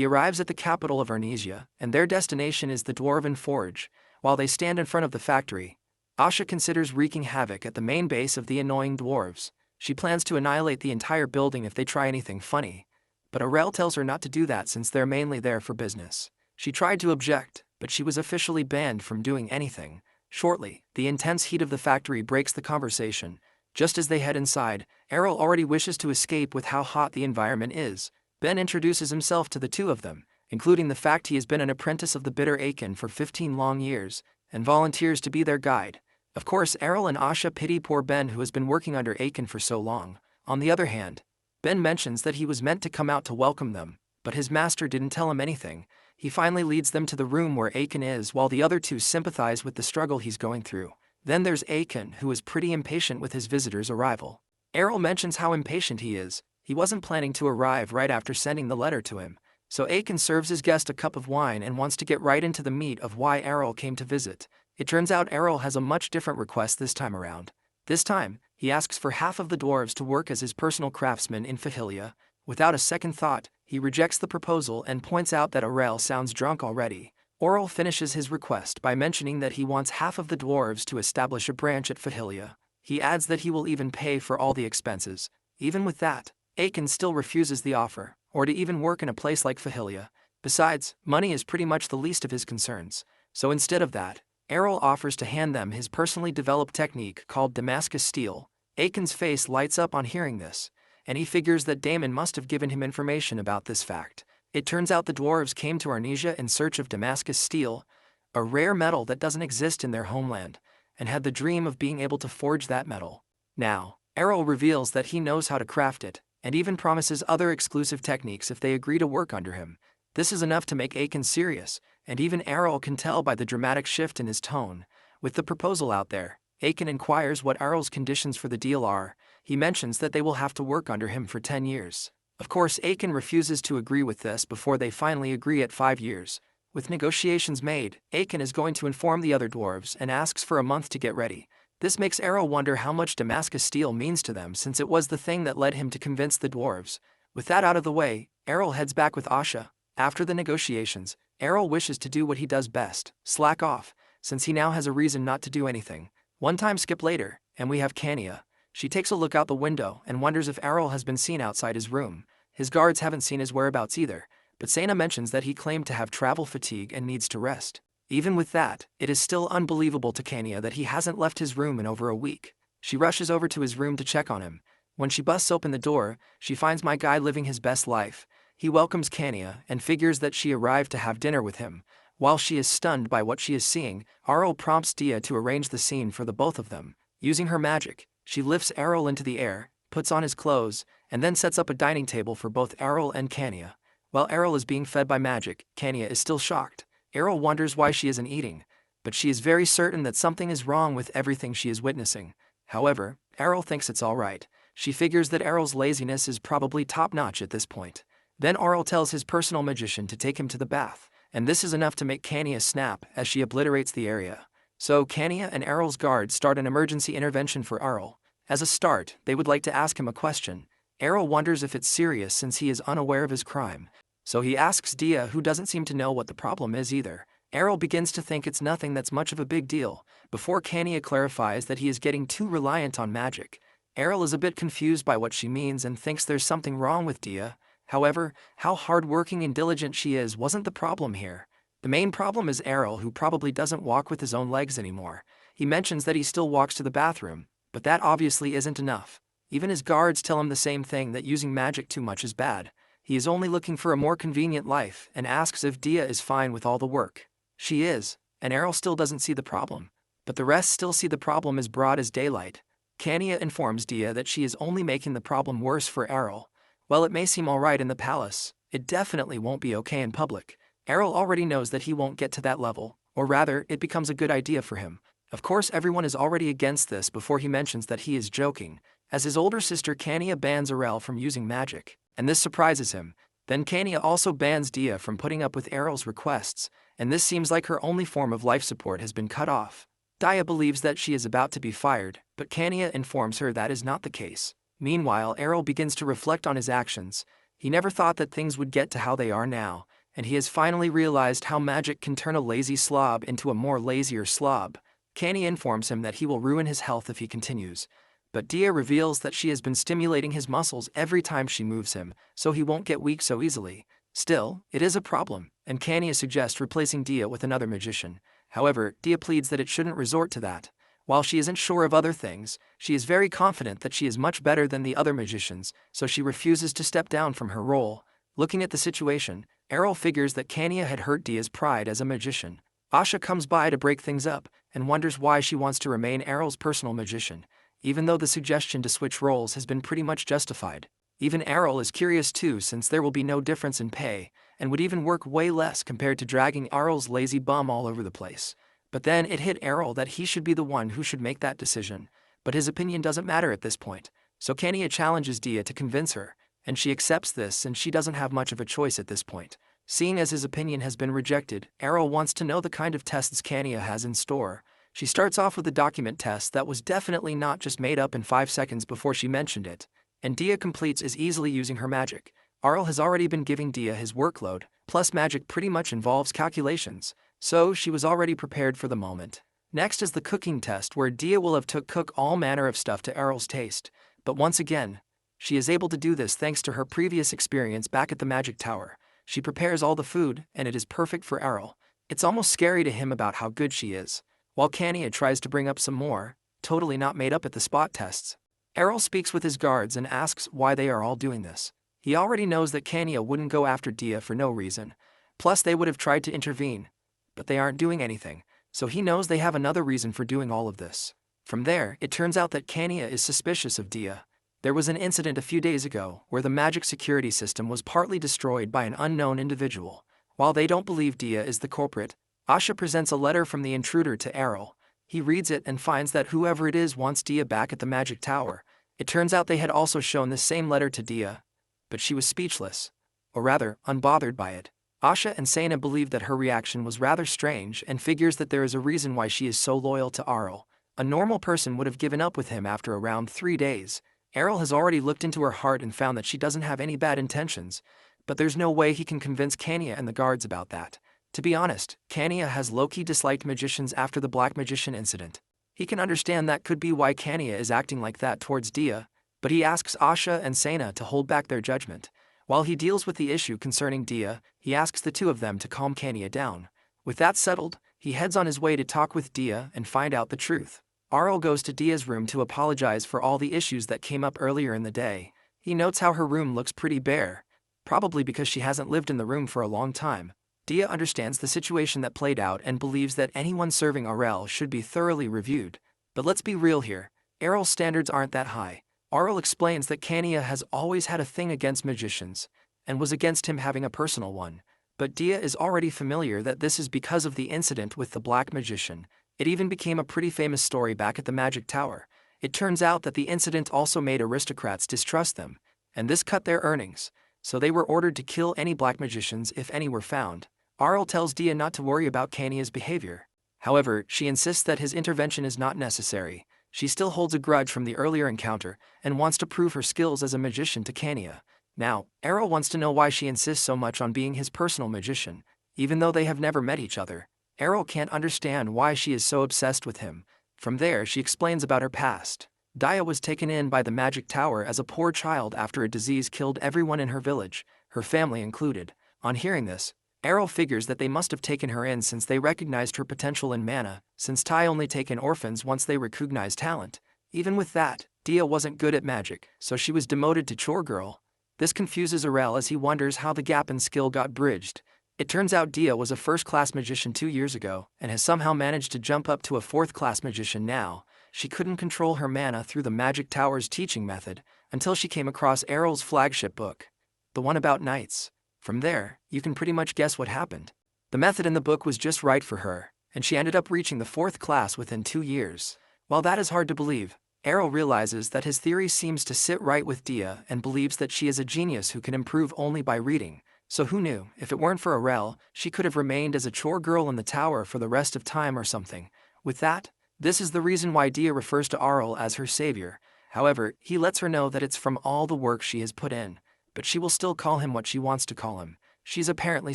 He arrives at the capital of Arnesia, and their destination is the Dwarven Forge. While they stand in front of the factory, Asha considers wreaking havoc at the main base of the annoying dwarves. She plans to annihilate the entire building if they try anything funny, but Arel tells her not to do that since they're mainly there for business. She tried to object, but she was officially banned from doing anything. Shortly, the intense heat of the factory breaks the conversation. Just as they head inside, Arel already wishes to escape with how hot the environment is. Ben introduces himself to the two of them, including the fact he has been an apprentice of the bitter Aiken for 15 long years, and volunteers to be their guide. Of course, Arel and Asha pity poor Ben who has been working under Aiken for so long. On the other hand, Ben mentions that he was meant to come out to welcome them, but his master didn't tell him anything. He finally leads them to the room where Aiken is while the other two sympathize with the struggle he's going through. Then there's Aiken, who is pretty impatient with his visitor's arrival. Arel mentions how impatient he is. He wasn't planning to arrive right after sending the letter to him, so Aiken serves his guest a cup of wine and wants to get right into the meat of why Arel came to visit. It turns out Arel has a much different request this time around. This time, he asks for half of the dwarves to work as his personal craftsmen in Fahilia. Without a second thought, he rejects the proposal and points out that Arel sounds drunk already. Arel finishes his request by mentioning that he wants half of the dwarves to establish a branch at Fahilia. He adds that he will even pay for all the expenses. Even with that, Aiken still refuses the offer, or to even work in a place like Fahilia. Besides, money is pretty much the least of his concerns. So instead of that, Arel offers to hand them his personally developed technique called Damascus Steel. Aiken's face lights up on hearing this, and he figures that Damon must have given him information about this fact. It turns out the dwarves came to Arnesia in search of Damascus Steel, a rare metal that doesn't exist in their homeland, and had the dream of being able to forge that metal. Now, Arel reveals that he knows how to craft it, and even promises other exclusive techniques if they agree to work under him. This is enough to make Aiken serious, and even Arel can tell by the dramatic shift in his tone. With the proposal out there, Aiken inquires what Arel's conditions for the deal are. He mentions that they will have to work under him for 10 years. Of course, Aiken refuses to agree with this before they finally agree at 5 years. With negotiations made, Aiken is going to inform the other dwarves and asks for a month to get ready. This makes Arel wonder how much Damascus Steel means to them since it was the thing that led him to convince the dwarves. With that out of the way, Arel heads back with Asha. After the negotiations, Arel wishes to do what he does best, slack off, since he now has a reason not to do anything. One time skip later, and we have Kania. She takes a look out the window and wonders if Arel has been seen outside his room. His guards haven't seen his whereabouts either, but Sana mentions that he claimed to have travel fatigue and needs to rest. Even with that, it is still unbelievable to Kania that he hasn't left his room in over a week. She rushes over to his room to check on him. When she busts open the door, she finds my guy living his best life. He welcomes Kania and figures that she arrived to have dinner with him. While she is stunned by what she is seeing, Arel prompts Dia to arrange the scene for the both of them. Using her magic, she lifts Arel into the air, puts on his clothes, and then sets up a dining table for both Arel and Kania. While Arel is being fed by magic, Kania is still shocked. Arel wonders why she isn't eating, but she is very certain that something is wrong with everything she is witnessing. However, Arel thinks it's alright. She figures that Arel's laziness is probably top-notch at this point. Then Arel tells his personal magician to take him to the bath, and this is enough to make Kania snap as she obliterates the area. So Kania and Arel's guards start an emergency intervention for Arel. As a start, they would like to ask him a question. Arel wonders if it's serious since he is unaware of his crime. So he asks Dia, who doesn't seem to know what the problem is either. Arel begins to think it's nothing that's much of a big deal, before Kania clarifies that he is getting too reliant on magic. Arel is a bit confused by what she means and thinks there's something wrong with Dia. However, how hardworking and diligent she is wasn't the problem here. The main problem is Arel, who probably doesn't walk with his own legs anymore. He mentions that he still walks to the bathroom, but that obviously isn't enough. Even his guards tell him the same thing, that using magic too much is bad. He is only looking for a more convenient life and asks if Dia is fine with all the work. She is, and Arel still doesn't see the problem. But the rest still see the problem as broad as daylight. Kania informs Dia that she is only making the problem worse for Arel. While it may seem alright in the palace, it definitely won't be okay in public. Arel already knows that he won't get to that level, or rather, it becomes a good idea for him. Of course, everyone is already against this before he mentions that he is joking, as his older sister Kania bans Arel from using magic, and this surprises him. Then Kania also bans Dia from putting up with Arel's requests, and this seems like her only form of life support has been cut off. Dia believes that she is about to be fired, but Kania informs her that is not the case. Meanwhile, Arel begins to reflect on his actions. He never thought that things would get to how they are now. and he has finally realized how magic can turn a lazy slob into a more lazier slob. Kenny informs him that he will ruin his health if he continues, but Dia reveals that she has been stimulating his muscles every time she moves him, so he won't get weak so easily. Still, it is a problem, and Kanya suggests replacing Dia with another magician. However, Dia pleads that it shouldn't resort to that. While she isn't sure of other things, she is very confident that she is much better than the other magicians, so she refuses to step down from her role. Looking at the situation, Arel figures that Kanya had hurt Dia's pride as a magician. Asha comes by to break things up, and wonders why she wants to remain Arel's personal magician, even though the suggestion to switch roles has been pretty much justified. Even Arel is curious too, since there will be no difference in pay, and would even work way less compared to dragging Arel's lazy bum all over the place. But then it hit Arel that he should be the one who should make that decision, but his opinion doesn't matter at this point, so Kanya challenges Dia to convince her, and she accepts this, and she doesn't have much of a choice at this point. Seeing as his opinion has been rejected, Arel wants to know the kind of tests Kanya has in store. She starts off with a document test that was definitely not just made up in 5 seconds before she mentioned it, and Dia completes as easily using her magic. Arel has already been giving Dia his workload, plus magic pretty much involves calculations, so she was already prepared for the moment. Next is the cooking test, where Dia will have to cook all manner of stuff to Arel's taste, but once again, she is able to do this thanks to her previous experience back at the Magic Tower. She prepares all the food, and it is perfect for Arel. It's almost scary to him about how good she is. While Kanya tries to bring up some more, totally not made up at the spot tests. Arel speaks with his guards and asks why they are all doing this. He already knows that Kanya wouldn't go after Dia for no reason, plus they would have tried to intervene, but they aren't doing anything, so he knows they have another reason for doing all of this. From there, it turns out that Kanya is suspicious of Dia. There was an incident a few days ago where the magic security system was partly destroyed by an unknown individual. While they don't believe Dia is the culprit, Asha presents a letter from the intruder to Arel. He reads it and finds that whoever it is wants Dia back at the Magic Tower. It turns out they had also shown the same letter to Dia, but she was speechless, or rather, unbothered by it. Asha and Sena believe that her reaction was rather strange and figures that there is a reason why she is so loyal to Arel. A normal person would have given up with him after around 3 days. Arel has already looked into her heart and found that she doesn't have any bad intentions, but there's no way he can convince Kanya and the guards about that. To be honest, Kanya has low-key disliked magicians after the Black Magician incident. He can understand that could be why Kanya is acting like that towards Dia, but he asks Asha and Sena to hold back their judgment. While he deals with the issue concerning Dia, he asks the two of them to calm Kanya down. With that settled, he heads on his way to talk with Dia and find out the truth. Arel goes to Dia's room to apologize for all the issues that came up earlier in the day. He notes how her room looks pretty bare, probably because she hasn't lived in the room for a long time. Dia understands the situation that played out and believes that anyone serving Arel should be thoroughly reviewed. But let's be real here, Arel's standards aren't that high. Arel explains that Kanya has always had a thing against magicians, and was against him having a personal one. But Dia is already familiar that this is because of the incident with the Black Magician. It even became a pretty famous story back at the Magic Tower. It turns out that the incident also made aristocrats distrust them, and this cut their earnings, so they were ordered to kill any black magicians if any were found. Arel tells Dia not to worry about Kanya's behavior. However, she insists that his intervention is not necessary. She still holds a grudge from the earlier encounter and wants to prove her skills as a magician to Kanya. Now, Arel wants to know why she insists so much on being his personal magician, even though they have never met each other. Arel can't understand why she is so obsessed with him. From there, she explains about her past. Dia was taken in by the Magic Tower as a poor child after a disease killed everyone in her village, her family included. On hearing this, Arel figures that they must have taken her in since they recognized her potential in mana, since Tai only take in orphans once they recognize talent. Even with that, Dia wasn't good at magic, so she was demoted to chore girl. This confuses Arel as he wonders how the gap in skill got bridged. It turns out Dia was a first-class magician 2 years ago, and has somehow managed to jump up to a 4th-class magician now. She couldn't control her mana through the Magic Tower's teaching method, until she came across Arel's flagship book, the one about knights. From there, you can pretty much guess what happened. The method in the book was just right for her, and she ended up reaching the 4th class within 2 years. While that is hard to believe, Arel realizes that his theory seems to sit right with Dia and believes that she is a genius who can improve only by reading. So who knew, if it weren't for Arel, she could have remained as a chore girl in the tower for the rest of time or something. With that, this is the reason why Dia refers to Arel as her savior. However, he lets her know that it's from all the work she has put in, but she will still call him what she wants to call him. She's apparently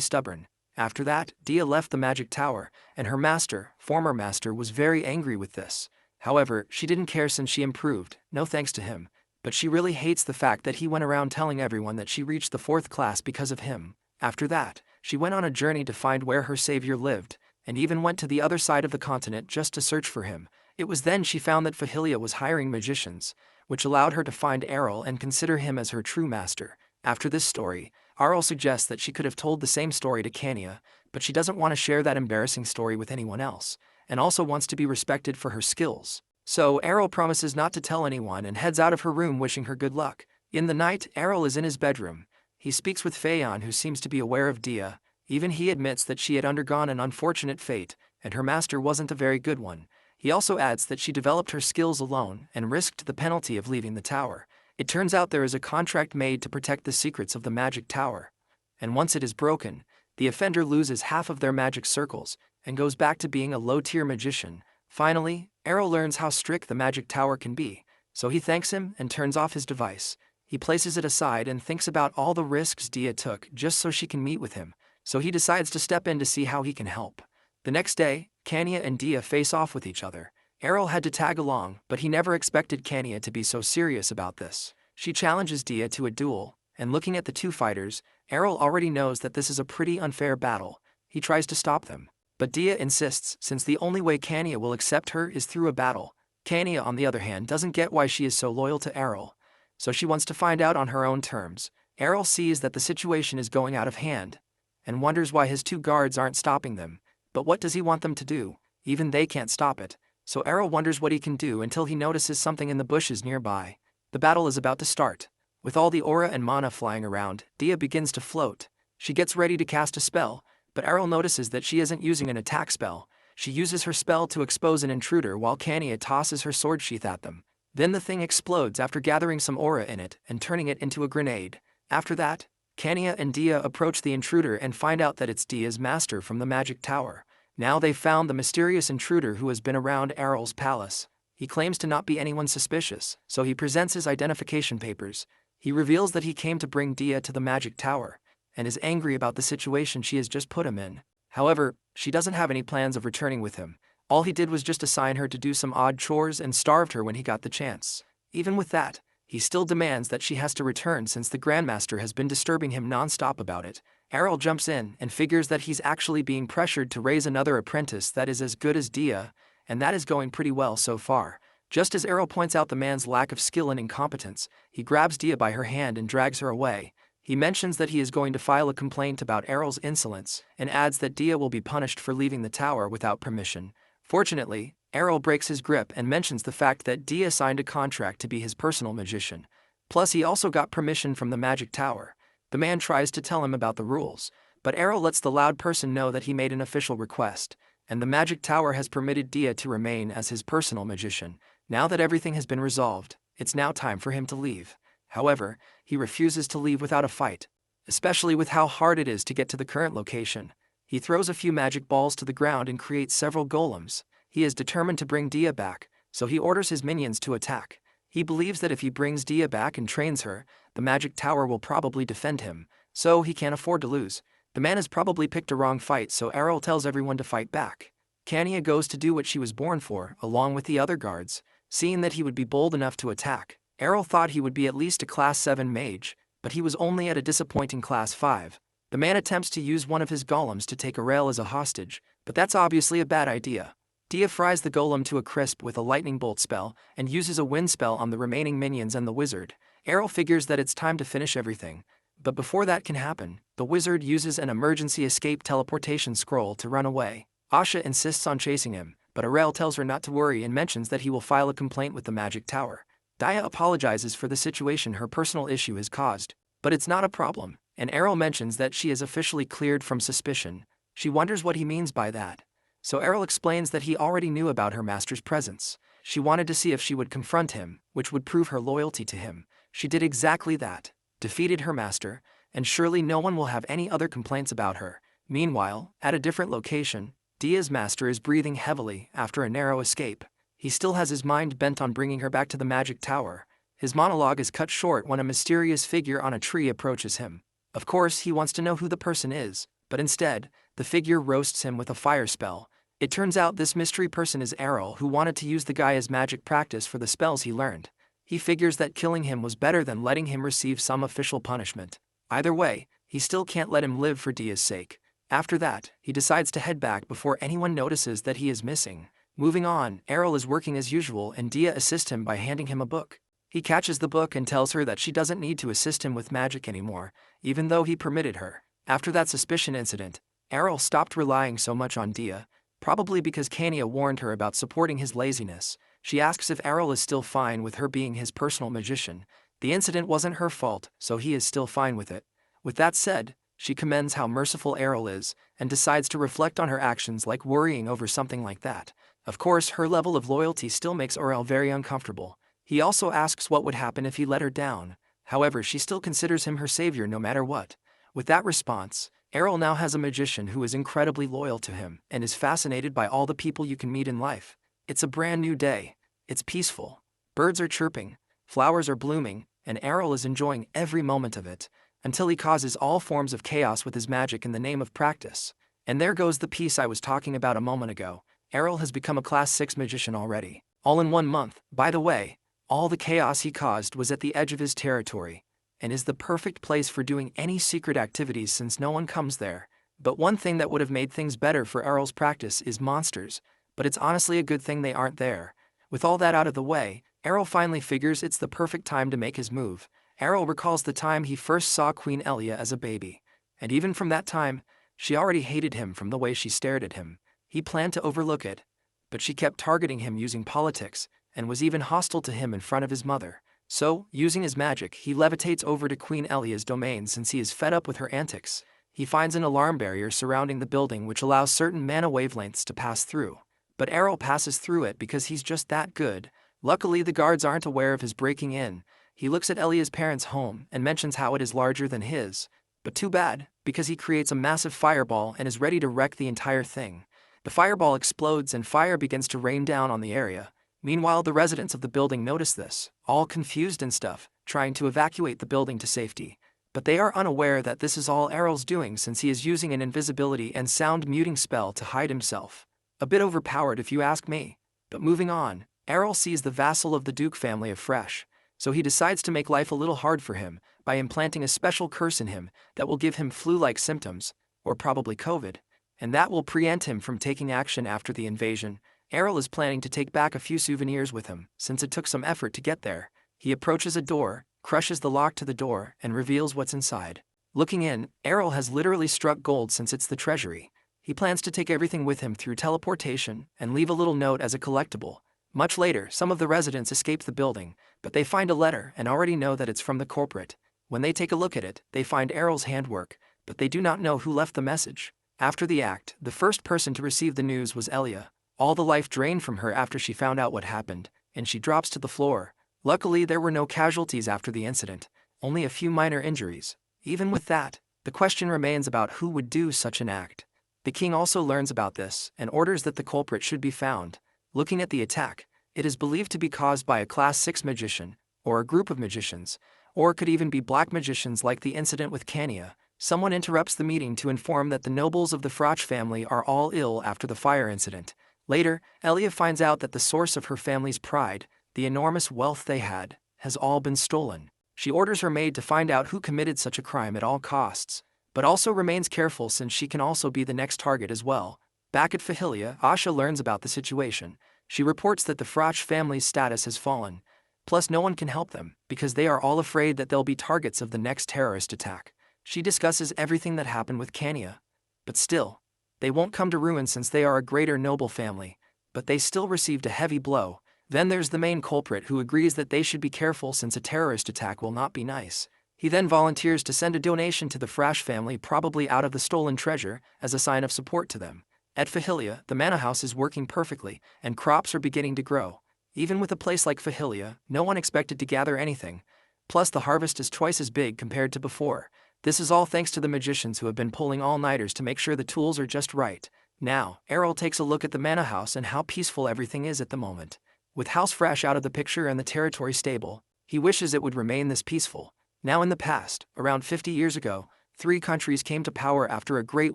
stubborn. After that, Dia left the magic tower, and her master, former master, was very angry with this. However, she didn't care since she improved, no thanks to him. But she really hates the fact that he went around telling everyone that she reached the 4th class because of him. After that, she went on a journey to find where her savior lived, and even went to the other side of the continent just to search for him. It was then she found that Fahilia was hiring magicians, which allowed her to find Arel and consider him as her true master. After this story, Arel suggests that she could have told the same story to Kania, but she doesn't want to share that embarrassing story with anyone else, and also wants to be respected for her skills. So Arel promises not to tell anyone and heads out of her room wishing her good luck. In the night, Arel is in his bedroom. He speaks with Phaon, who seems to be aware of Dia. Even he admits that she had undergone an unfortunate fate, and her master wasn't a very good one. He also adds that she developed her skills alone and risked the penalty of leaving the tower. It turns out there is a contract made to protect the secrets of the magic tower. And once it is broken, the offender loses half of their magic circles and goes back to being a low-tier magician. Finally, Arel learns how strict the magic tower can be, so he thanks him and turns off his device. He places it aside and thinks about all the risks Dia took just so she can meet with him, so he decides to step in to see how he can help. The next day, Kania and Dia face off with each other. Arel had to tag along, but he never expected Kania to be so serious about this. She challenges Dia to a duel, and looking at the two fighters, Arel already knows that this is a pretty unfair battle. He tries to stop them, but Dia insists since the only way Kania will accept her is through a battle. Kania, on the other hand, doesn't get why she is so loyal to Arel, so she wants to find out on her own terms. Arel sees that the situation is going out of hand, and wonders why his two guards aren't stopping them. But what does he want them to do? Even they can't stop it. So Arel wonders what he can do until he notices something in the bushes nearby. The battle is about to start. With all the aura and mana flying around, Dia begins to float. She gets ready to cast a spell, but Arel notices that she isn't using an attack spell. She uses her spell to expose an intruder while Kania tosses her sword sheath at them. Then the thing explodes after gathering some aura in it and turning it into a grenade. After that, Kania and Dia approach the intruder and find out that it's Dia's master from the magic tower. Now they've found the mysterious intruder who has been around Arel's palace. He claims to not be anyone suspicious, so he presents his identification papers. He reveals that he came to bring Dia to the magic tower, and is angry about the situation she has just put him in. However, she doesn't have any plans of returning with him. All he did was just assign her to do some odd chores and starved her when he got the chance. Even with that, he still demands that she has to return since the Grandmaster has been disturbing him non-stop about it. Arel jumps in and figures that he's actually being pressured to raise another apprentice that is as good as Dia, and that is going pretty well so far. Just as Arel points out the man's lack of skill and incompetence, he grabs Dia by her hand and drags her away. He mentions that he is going to file a complaint about Arel's insolence, and adds that Dia will be punished for leaving the tower without permission. Fortunately, Arel breaks his grip and mentions the fact that Dia signed a contract to be his personal magician. Plus he also got permission from the magic tower. The man tries to tell him about the rules, but Arel lets the loud person know that he made an official request, and the magic tower has permitted Dia to remain as his personal magician. Now that everything has been resolved, it's now time for him to leave. However, he refuses to leave without a fight, especially with how hard it is to get to the current location. He throws a few magic balls to the ground and creates several golems. He is determined to bring Dia back, so he orders his minions to attack. He believes that if he brings Dia back and trains her, the magic tower will probably defend him, so he can't afford to lose. The man has probably picked a wrong fight, so Arel tells everyone to fight back. Kania goes to do what she was born for, along with the other guards. Seeing that he would be bold enough to attack, Arel thought he would be at least a class 7 mage, but he was only at a disappointing class 5. The man attempts to use one of his golems to take Arel as a hostage, but that's obviously a bad idea. Dia fries the golem to a crisp with a lightning bolt spell and uses a wind spell on the remaining minions and the wizard. Arel figures that it's time to finish everything, but before that can happen, the wizard uses an emergency escape teleportation scroll to run away. Asha insists on chasing him, but Arel tells her not to worry and mentions that he will file a complaint with the magic tower. Dia apologizes for the situation her personal issue has caused, but it's not a problem, and Arel mentions that she is officially cleared from suspicion. She wonders what he means by that. So Arel explains that he already knew about her master's presence. She wanted to see if she would confront him, which would prove her loyalty to him. She did exactly that, defeated her master, and surely no one will have any other complaints about her. Meanwhile, at a different location, Dia's master is breathing heavily after a narrow escape. He still has his mind bent on bringing her back to the magic tower. His monologue is cut short when a mysterious figure on a tree approaches him. Of course, he wants to know who the person is, but instead, the figure roasts him with a fire spell. It turns out this mystery person is Arel, who wanted to use the guy as magic practice for the spells he learned. He figures that killing him was better than letting him receive some official punishment. Either way, he still can't let him live for Dia's sake. After that, he decides to head back before anyone notices that he is missing. Moving on, Arel is working as usual and Dia assists him by handing him a book. He catches the book and tells her that she doesn't need to assist him with magic anymore, even though he permitted her. After that suspicion incident, Arel stopped relying so much on Dia, probably because Kania warned her about supporting his laziness. She asks if Arel is still fine with her being his personal magician. The incident wasn't her fault, so he is still fine with it. With that said, she commends how merciful Arel is, and decides to reflect on her actions, like worrying over something like that. Of course, her level of loyalty still makes Arel very uncomfortable. He also asks what would happen if he let her down. However, she still considers him her savior no matter what. With that response, Arel now has a magician who is incredibly loyal to him and is fascinated by all the people you can meet in life. It's a brand new day. It's peaceful. Birds are chirping, flowers are blooming, and Arel is enjoying every moment of it, until he causes all forms of chaos with his magic in the name of practice. And there goes the piece I was talking about a moment ago. Arel has become a class 6 magician already. All in 1 month. By the way, all the chaos he caused was at the edge of his territory, and is the perfect place for doing any secret activities since no one comes there. But one thing that would have made things better for Arel's practice is monsters, but it's honestly a good thing they aren't there. With all that out of the way, Arel finally figures it's the perfect time to make his move. Arel recalls the time he first saw Queen Elia as a baby, and even from that time, she already hated him from the way she stared at him. He planned to overlook it, but she kept targeting him using politics, and was even hostile to him in front of his mother. So, using his magic, he levitates over to Queen Elia's domain since he is fed up with her antics. He finds an alarm barrier surrounding the building which allows certain mana wavelengths to pass through. But Arel passes through it because he's just that good. Luckily, the guards aren't aware of his breaking in. He looks at Elia's parents' home and mentions how it is larger than his. But too bad, because he creates a massive fireball and is ready to wreck the entire thing. The fireball explodes and fire begins to rain down on the area. Meanwhile, the residents of the building notice this, all confused and stuff, trying to evacuate the building to safety. But they are unaware that this is all Arel's doing since he is using an invisibility and sound muting spell to hide himself. A bit overpowered if you ask me. But moving on, Arel sees the vassal of the Duke family afresh, so he decides to make life a little hard for him by implanting a special curse in him that will give him flu-like symptoms, or probably COVID, and that will preempt him from taking action after the invasion. Arel is planning to take back a few souvenirs with him, since it took some effort to get there. He approaches a door, crushes the lock to the door, and reveals what's inside. Looking in, Arel has literally struck gold since it's the treasury. He plans to take everything with him through teleportation and leave a little note as a collectible. Much later, some of the residents escape the building, but they find a letter and already know that it's from the culprit. When they take a look at it, they find Arel's handwork, but they do not know who left the message. After the act, the first person to receive the news was Elia. All the life drained from her after she found out what happened, and she drops to the floor. Luckily, there were no casualties after the incident, only a few minor injuries. Even with that, the question remains about who would do such an act. The king also learns about this and orders that the culprit should be found. Looking at the attack, it is believed to be caused by a class 6 magician, or a group of magicians, or could even be black magicians like the incident with Kania. Someone interrupts the meeting to inform that the nobles of the Frach family are all ill after the fire incident. Later, Elia finds out that the source of her family's pride, the enormous wealth they had, has all been stolen. She orders her maid to find out who committed such a crime at all costs, but also remains careful since she can also be the next target as well. Back at Fahilia, Asha learns about the situation. She reports that the Frach family's status has fallen, plus no one can help them, because they are all afraid that they'll be targets of the next terrorist attack. She discusses everything that happened with Kania. But still, they won't come to ruin since they are a greater noble family, but they still received a heavy blow. Then there's the main culprit who agrees that they should be careful since a terrorist attack will not be nice. He then volunteers to send a donation to the Frach family, probably out of the stolen treasure, as a sign of support to them. At Fahilia, the manor house is working perfectly, and crops are beginning to grow. Even with a place like Fahilia, no one expected to gather anything. Plus, the harvest is twice as big compared to before. This is all thanks to the magicians who have been pulling all-nighters to make sure the tools are just right. Now, Arel takes a look at the manor house and how peaceful everything is at the moment. With House Frach out of the picture and the territory stable, he wishes it would remain this peaceful. Now in the past, around 50 years ago, three countries came to power after a great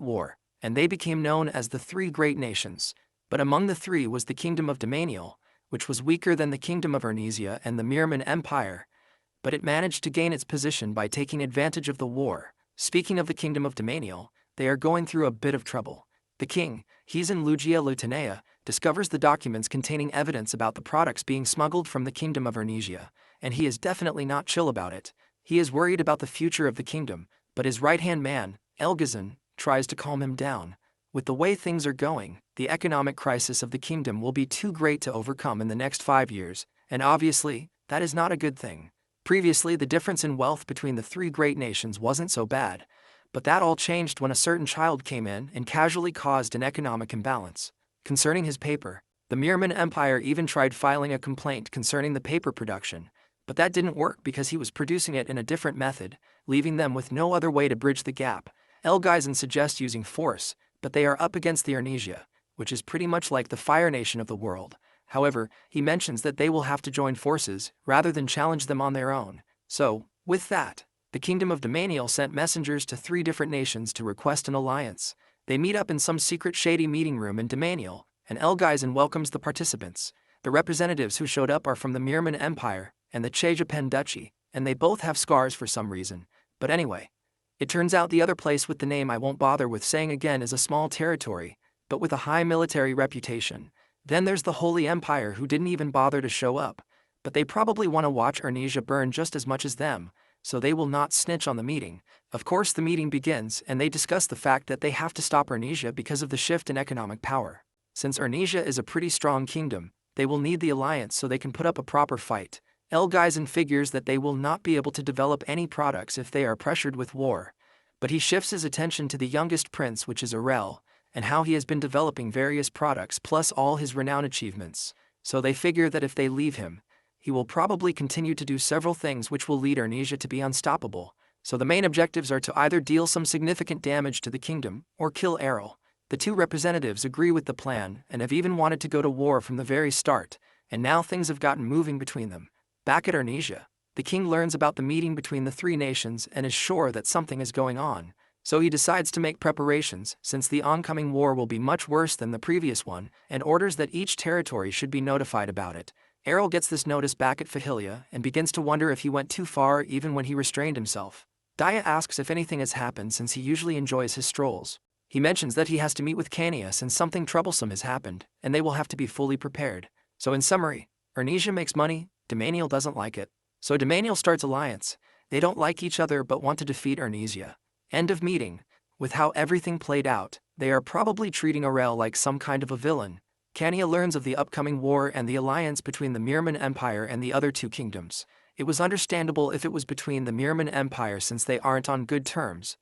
war, and they became known as the Three Great Nations. But among the three was the Kingdom of Domanial, which was weaker than the Kingdom of Arnesia and the Mirman Empire, but it managed to gain its position by taking advantage of the war. Speaking of the Kingdom of Domanial, they are going through a bit of trouble. The king, he's in Lugia Lutanea, discovers the documents containing evidence about the products being smuggled from the Kingdom of Arnesia, and he is definitely not chill about it. He is worried about the future of the kingdom, but his right-hand man, Elgazan, tries to calm him down. With the way things are going, the economic crisis of the kingdom will be too great to overcome in the next 5 years, and obviously, that is not a good thing. Previously, the difference in wealth between the three great nations wasn't so bad, but that all changed when a certain child came in and casually caused an economic imbalance. Concerning his paper, the Mirman Empire even tried filing a complaint concerning the paper production, but that didn't work because he was producing it in a different method, leaving them with no other way to bridge the gap. Elgazan suggests using force, but they are up against the Arnesia, which is pretty much like the Fire Nation of the world. However, he mentions that they will have to join forces rather than challenge them on their own. So, with that, the Kingdom of Domanial sent messengers to 3 different nations to request an alliance. They meet up in some secret shady meeting room in Domanial, and Elgazan welcomes the participants. The representatives who showed up are from the Mirman Empire and the Chejapen Duchy, and they both have scars for some reason. But anyway, it turns out the other place with the name I won't bother with saying again is a small territory, but with a high military reputation. Then there's the Holy Empire who didn't even bother to show up, but they probably want to watch Arnesia burn just as much as them, so they will not snitch on the meeting. Of course the meeting begins and they discuss the fact that they have to stop Arnesia because of the shift in economic power. Since Arnesia is a pretty strong kingdom, they will need the alliance so they can put up a proper fight. Elgazan figures that they will not be able to develop any products if they are pressured with war, but he shifts his attention to the youngest prince, which is Arel, and how he has been developing various products plus all his renown achievements, so they figure that if they leave him, he will probably continue to do several things which will lead Arnesia to be unstoppable. So the main objectives are to either deal some significant damage to the kingdom or kill Arel. The 2 representatives agree with the plan and have even wanted to go to war from the very start, and now things have gotten moving between them. Back at Arnesia, the king learns about the meeting between the 3 nations and is sure that something is going on, so he decides to make preparations since the oncoming war will be much worse than the previous one, and orders that each territory should be notified about it. Arel gets this notice back at Fahilia and begins to wonder if he went too far even when he restrained himself. Daya asks if anything has happened since he usually enjoys his strolls. He mentions that he has to meet with Kania since something troublesome has happened, and they will have to be fully prepared. So in summary, Arnesia makes money, Domanial doesn't like it. So Domanial starts alliance. They don't like each other but want to defeat Arnesia. End of meeting. With how everything played out, they are probably treating Arel like some kind of a villain. Kania learns of the upcoming war and the alliance between the Mirman Empire and the other 2 kingdoms. It was understandable if it was between the Mirman Empire since they aren't on good terms,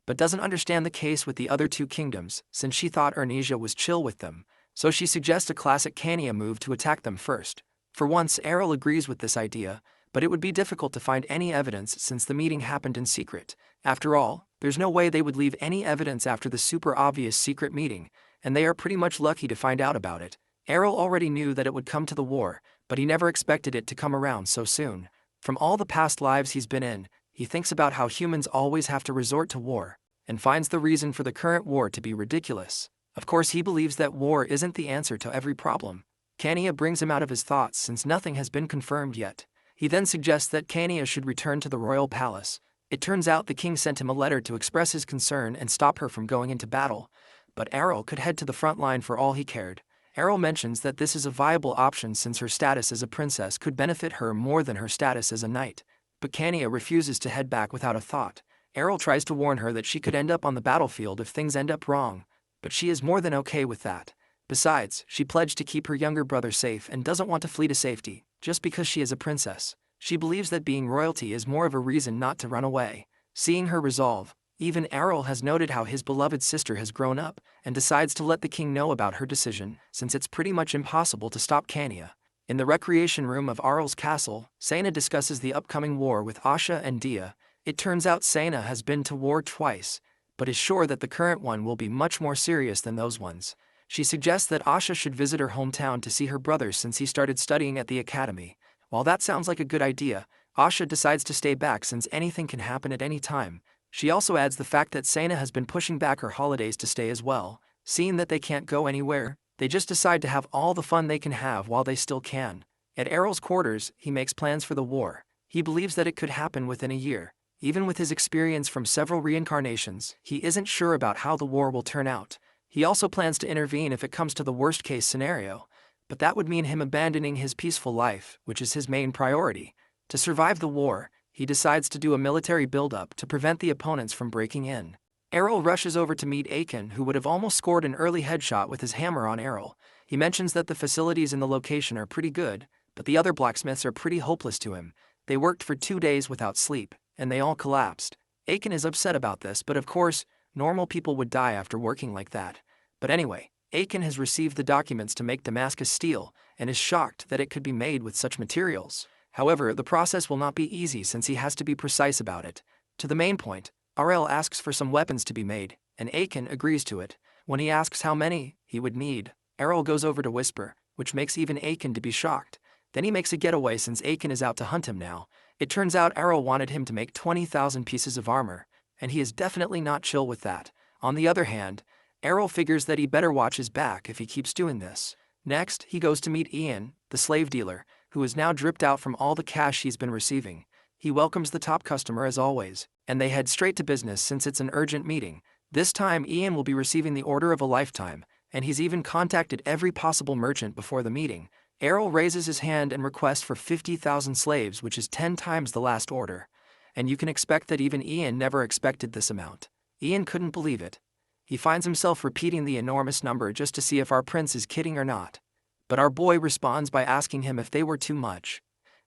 but doesn't understand the case with the other 2 kingdoms since she thought Arnesia was chill with them, so she suggests a classic Kania move to attack them first. For once, Arel agrees with this idea, but it would be difficult to find any evidence since the meeting happened in secret. After all, there's no way they would leave any evidence after the super obvious secret meeting, and they are pretty much lucky to find out about it. Arel already knew that it would come to the war, but he never expected it to come around so soon. From all the past lives he's been in, he thinks about how humans always have to resort to war, and finds the reason for the current war to be ridiculous. Of course he believes that war isn't the answer to every problem. Kania brings him out of his thoughts since nothing has been confirmed yet. He then suggests that Kania should return to the royal palace. It turns out the king sent him a letter to express his concern and stop her from going into battle, but Arel could head to the front line for all he cared. Arel mentions that this is a viable option since her status as a princess could benefit her more than her status as a knight, but Kania refuses to head back without a thought. Arel tries to warn her that she could end up on the battlefield if things end up wrong, but she is more than okay with that. Besides, she pledged to keep her younger brother safe and doesn't want to flee to safety, just because she is a princess. She believes that being royalty is more of a reason not to run away. Seeing her resolve, even Arel has noted how his beloved sister has grown up, and decides to let the king know about her decision, since it's pretty much impossible to stop Kania. In the recreation room of Arel's castle, Sena discusses the upcoming war with Asha and Dia. It turns out Sena has been to war twice, but is sure that the current one will be much more serious than those ones. She suggests that Asha should visit her hometown to see her brother since he started studying at the academy. While that sounds like a good idea, Asha decides to stay back since anything can happen at any time. She also adds the fact that Sana has been pushing back her holidays to stay as well. Seeing that they can't go anywhere, they just decide to have all the fun they can have while they still can. At Arel's quarters, he makes plans for the war. He believes that it could happen within a year. Even with his experience from several reincarnations, he isn't sure about how the war will turn out. He also plans to intervene if it comes to the worst-case scenario, but that would mean him abandoning his peaceful life, which is his main priority. To survive the war, he decides to do a military buildup to prevent the opponents from breaking in. Arel rushes over to meet Aiken, who would have almost scored an early headshot with his hammer on Arel. He mentions that the facilities in the location are pretty good, but the other blacksmiths are pretty hopeless to him. They worked for 2 days without sleep, and they all collapsed. Aiken is upset about this, but of course, normal people would die after working like that. But anyway, Aiken has received the documents to make Damascus steel, and is shocked that it could be made with such materials. However, the process will not be easy since he has to be precise about it. To the main point, Arel asks for some weapons to be made, and Aiken agrees to it. When he asks how many he would need, Arel goes over to whisper, which makes even Aiken to be shocked. Then he makes a getaway since Aiken is out to hunt him now. It turns out Arel wanted him to make 20,000 pieces of armor, and he is definitely not chill with that. On the other hand, Arel figures that he better watch his back if he keeps doing this. Next, he goes to meet Ian, the slave dealer, who is now dripped out from all the cash he's been receiving. He welcomes the top customer as always, and they head straight to business since it's an urgent meeting. This time Ian will be receiving the order of a lifetime, and he's even contacted every possible merchant before the meeting. Arel raises his hand and requests for 50,000 slaves, which is 10 times the last order. And you can expect that even Ian never expected this amount. Ian couldn't believe it. He finds himself repeating the enormous number just to see if our prince is kidding or not. But our boy responds by asking him if they were too much.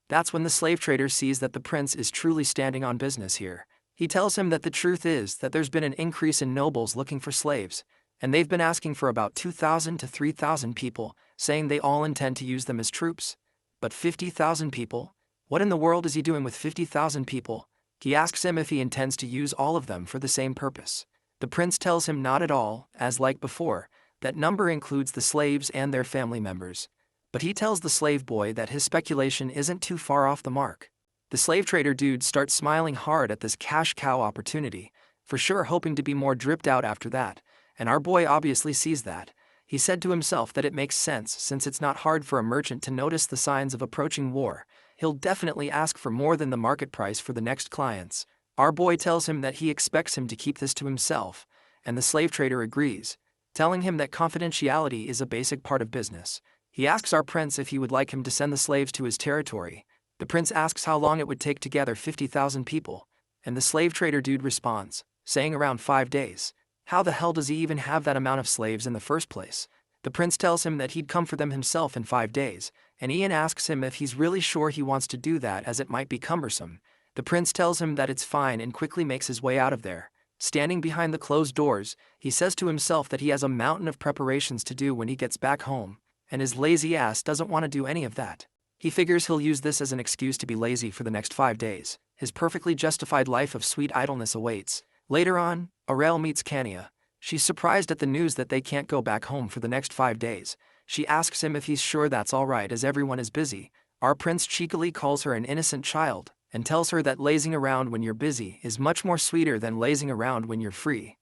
That's when the slave trader sees that the prince is truly standing on business here. He tells him that the truth is that there's been an increase in nobles looking for slaves, and they've been asking for about 2,000 to 3,000 people, saying they all intend to use them as troops. But 50,000 people? What in the world is he doing with 50,000 people? He asks him if he intends to use all of them for the same purpose. The prince tells him not at all, as like before, that number includes the slaves and their family members. But he tells the slave boy that his speculation isn't too far off the mark. The slave trader dude starts smiling hard at this cash cow opportunity, for sure hoping to be more dripped out after that, and our boy obviously sees that. He said to himself that it makes sense since it's not hard for a merchant to notice the signs of approaching war. He'll definitely ask for more than the market price for the next clients. Our boy tells him that he expects him to keep this to himself, and the slave trader agrees, telling him that confidentiality is a basic part of business. He asks our prince if he would like him to send the slaves to his territory. The prince asks how long it would take to gather 50,000 people, and the slave trader dude responds, saying around 5 days. How the hell does he even have that amount of slaves in the first place? The prince tells him that he'd come for them himself in 5 days, and Ian asks him if he's really sure he wants to do that as it might be cumbersome. The prince tells him that it's fine and quickly makes his way out of there. Standing behind the closed doors, he says to himself that he has a mountain of preparations to do when he gets back home, and his lazy ass doesn't want to do any of that. He figures he'll use this as an excuse to be lazy for the next 5 days. His perfectly justified life of sweet idleness awaits. Later on, Arel meets Kania. She's surprised at the news that they can't go back home for the next 5 days. She asks him if he's sure that's alright as everyone is busy. Our prince cheekily calls her an innocent child, and tells her that lazing around when you're busy is much more sweeter than lazing around when you're free.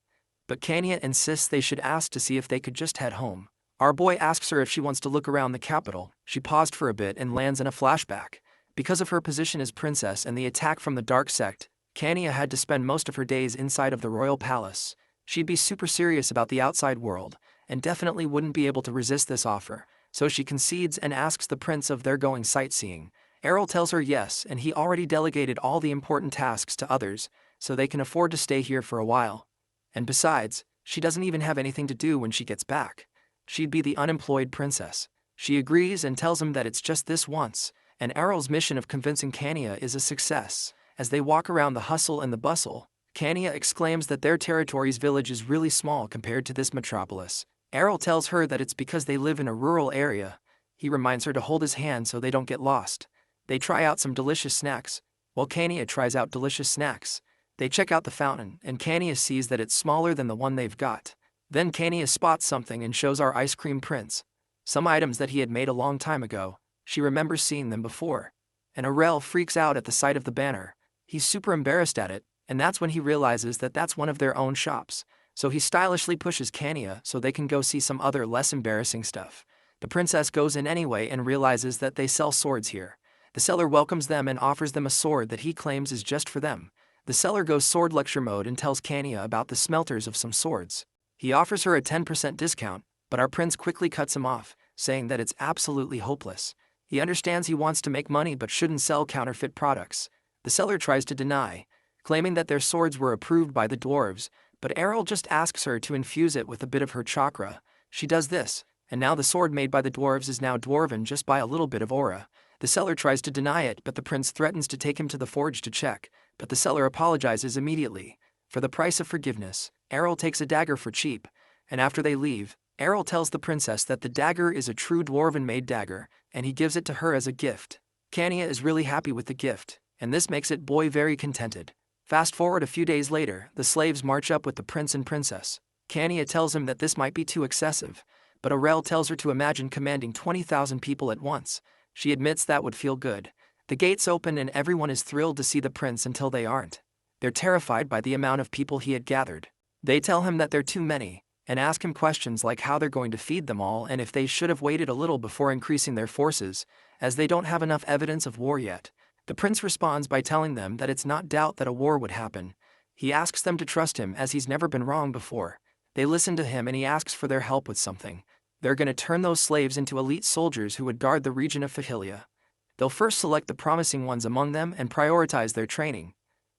But Kania insists they should ask to see if they could just head home. Our boy asks her if she wants to look around the capital. She paused for a bit and lands in a flashback. Because of her position as princess and the attack from the dark sect, Kania had to spend most of her days inside of the royal palace. She'd be super serious about the outside world, and definitely wouldn't be able to resist this offer, so she concedes and asks the prince if they're going sightseeing. Arel tells her yes, and he already delegated all the important tasks to others, so they can afford to stay here for a while. And besides, she doesn't even have anything to do when she gets back. She'd be the unemployed princess. She agrees and tells him that it's just this once, and Arel's mission of convincing Kania is a success. As they walk around the hustle and the bustle, Kania exclaims that their territory's village is really small compared to this metropolis. Arel tells her that it's because they live in a rural area. He reminds her to hold his hand so they don't get lost. They try out some delicious snacks, while Kania tries out delicious snacks. They check out the fountain, and Kania sees that it's smaller than the one they've got. Then Kania spots something and shows our ice cream prince some items that he had made a long time ago. She remembers seeing them before. And Arel freaks out at the sight of the banner. He's super embarrassed at it, and that's when he realizes that that's one of their own shops. So he stylishly pushes Kania so they can go see some other less embarrassing stuff. The princess goes in anyway and realizes that they sell swords here. The seller welcomes them and offers them a sword that he claims is just for them. The seller goes sword lecture mode and tells Kania about the smelters of some swords. He offers her a 10% discount, but our prince quickly cuts him off, saying that it's absolutely hopeless. He understands he wants to make money but shouldn't sell counterfeit products. The seller tries to deny, claiming that their swords were approved by the dwarves, but Arel just asks her to infuse it with a bit of her chakra. She does this, and now the sword made by the dwarves is now dwarven just by a little bit of aura. The seller tries to deny it, but the prince threatens to take him to the forge to check, but the seller apologizes immediately. For the price of forgiveness, Arel takes a dagger for cheap, and after they leave, Arel tells the princess that the dagger is a true dwarven-made dagger, and he gives it to her as a gift. Kania is really happy with the gift, and this makes it boy very contented. Fast forward a few days later, the slaves march up with the prince and princess. Kania tells him that this might be too excessive, but Arel tells her to imagine commanding 20,000 people at once. She admits that would feel good. The gates open and everyone is thrilled to see the prince until they aren't. They're terrified by the amount of people he had gathered. They tell him that they're too many, and ask him questions like how they're going to feed them all and if they should have waited a little before increasing their forces, as they don't have enough evidence of war yet. The prince responds by telling them that it's not doubt that a war would happen. He asks them to trust him as he's never been wrong before. They listen to him and he asks for their help with something. They're going to turn those slaves into elite soldiers who would guard the region of Fahilia. They'll first select the promising ones among them and prioritize their training.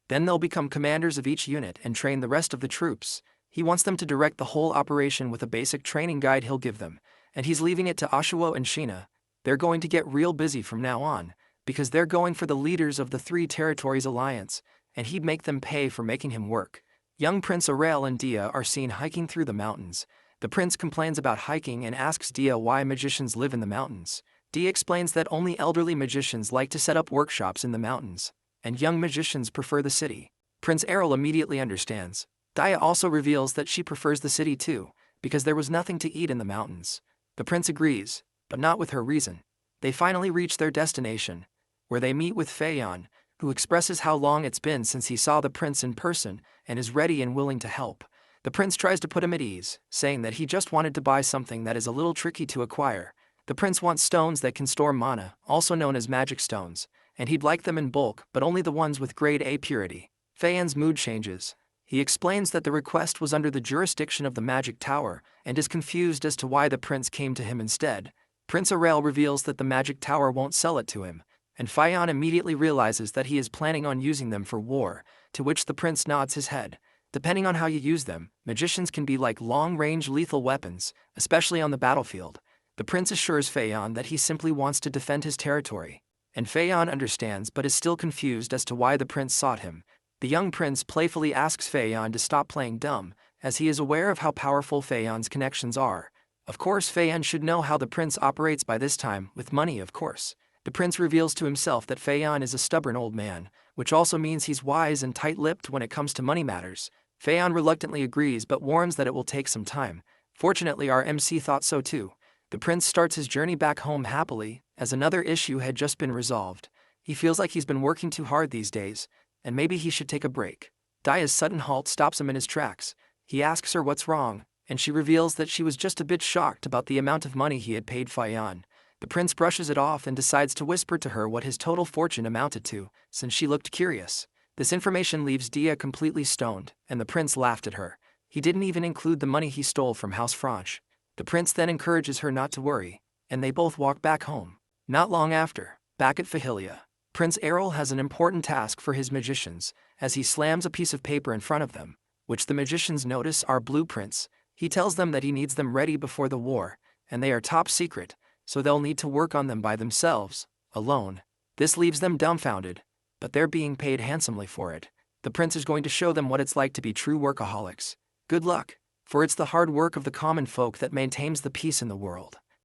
Then they'll become commanders of each unit and train the rest of the troops. He wants them to direct the whole operation with a basic training guide he'll give them, and he's leaving it to Ashuo and Sheena. They're going to get real busy from now on, because they're going for the leaders of the Three Territories Alliance, and he'd make them pay for making him work. Young Prince Arel and Dia are seen hiking through the mountains. The prince complains about hiking and asks Dia why magicians live in the mountains. Dia explains that only elderly magicians like to set up workshops in the mountains, and young magicians prefer the city. Prince Arel immediately understands. Dia also reveals that she prefers the city too, because there was nothing to eat in the mountains. The prince agrees, but not with her reason. They finally reach their destination, where they meet with Feiyan, who expresses how long it's been since he saw the prince in person and is ready and willing to help. The prince tries to put him at ease, saying that he just wanted to buy something that is a little tricky to acquire. The prince wants stones that can store mana, also known as magic stones, and he'd like them in bulk but only the ones with grade A purity. Feiyan's mood changes. He explains that the request was under the jurisdiction of the Magic Tower and is confused as to why the prince came to him instead. Prince Arel reveals that the Magic Tower won't sell it to him, and Feiyan immediately realizes that he is planning on using them for war, to which the prince nods his head. Depending on how you use them, magicians can be like long-range lethal weapons, especially on the battlefield. The prince assures Feiyan that he simply wants to defend his territory, and Feiyan understands but is still confused as to why the prince sought him. The young prince playfully asks Feiyan to stop playing dumb, as he is aware of how powerful Feiyan's connections are. Of course, Feiyan should know how the prince operates by this time, with money of course. The prince reveals to himself that Feiyan is a stubborn old man, which also means he's wise and tight-lipped when it comes to money matters. Feiyan reluctantly agrees but warns that it will take some time. Fortunately, our MC thought so too. The prince starts his journey back home happily, as another issue had just been resolved. He feels like he's been working too hard these days, and maybe he should take a break. Dia's sudden halt stops him in his tracks. He asks her what's wrong, and she reveals that she was just a bit shocked about the amount of money he had paid Feiyan. The prince brushes it off and decides to whisper to her what his total fortune amounted to, since she looked curious. This information leaves Dia completely stoned, and the prince laughed at her. He didn't even include the money he stole from House Franche. The prince then encourages her not to worry, and they both walk back home. Not long after, back at Fahilia, Prince Arel has an important task for his magicians, as he slams a piece of paper in front of them, which the magicians notice are blueprints. He tells them that he needs them ready before the war, and they are top secret, so they'll need to work on them by themselves, alone. This leaves them dumbfounded, but they're being paid handsomely for it. The prince is going to show them what it's like to be true workaholics. Good luck, for it's the hard work of the common folk that maintains the peace in the world.